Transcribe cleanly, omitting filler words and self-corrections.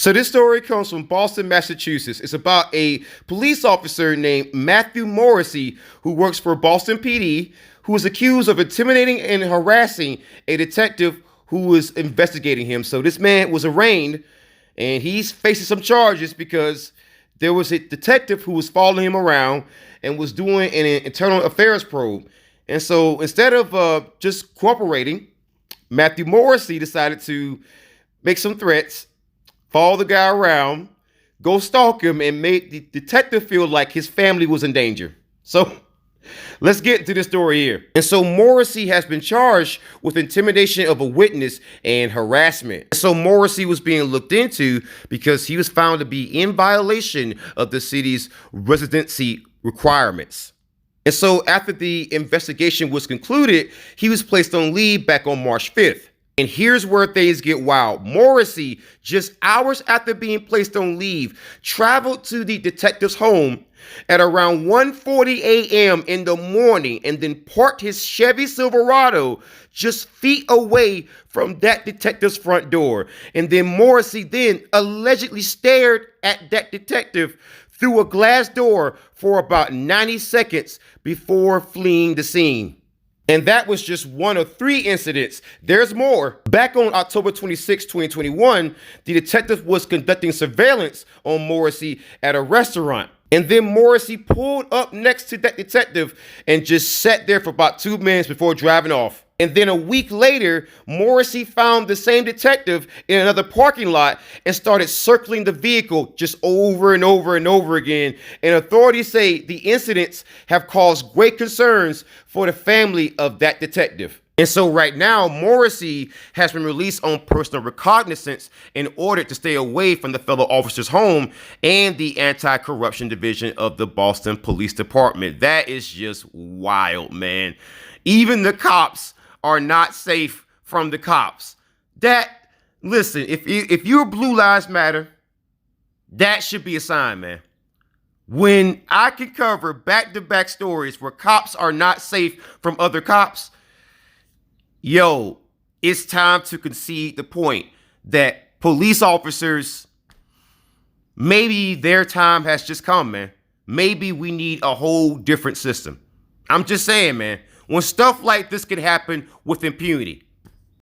So this story comes from Boston, Massachusetts. It's about a police officer named Matthew Morrissey who works for Boston PD, who was accused of intimidating and harassing a detective who was investigating him. So this man was arraigned and he's facing some charges because there was a detective who was following him around and was doing an internal affairs probe. And so instead of just cooperating, Matthew Morrissey decided to make some threats, follow the guy around, go stalk him, and make the detective feel like his family was in danger. So let's get into the story here. And so Morrissey has been charged with intimidation of a witness and harassment. So Morrissey was being looked into because he was found to be in violation of the city's residency requirements. And so after the investigation was concluded, he was placed on leave back on March 5th. And here's where things get wild. Morrissey, just hours after being placed on leave, traveled to the detective's home at around 1:40 a.m. in the morning and then parked his Chevy Silverado just feet away from that detective's front door. And then Morrissey then allegedly stared at that detective through a glass door for about 90 seconds before fleeing the scene. And that was just one of 3 incidents. There's more. Back on October 26, 2021, the detective was conducting surveillance on Morrissey at a restaurant. And then Morrissey pulled up next to that detective and just sat there for about 2 minutes before driving off. And then a week later, Morrissey found the same detective in another parking lot and started circling the vehicle just over and over and over again. And authorities say the incidents have caused great concerns for the family of that detective. And so right now, Morrissey has been released on personal recognizance in order to stay away from the fellow officer's home and the anti-corruption division of the Boston Police Department. That is just wild, man. Even the cops are not safe from the cops. Listen, if you're Blue Lives Matter, that should be a sign, man. When I can cover back-to-back stories where cops are not safe from other cops, yo, it's time to concede the point that police officers, maybe their time has just come, man. Maybe we need a whole different system. I'm just saying, man, when stuff like this can happen with impunity.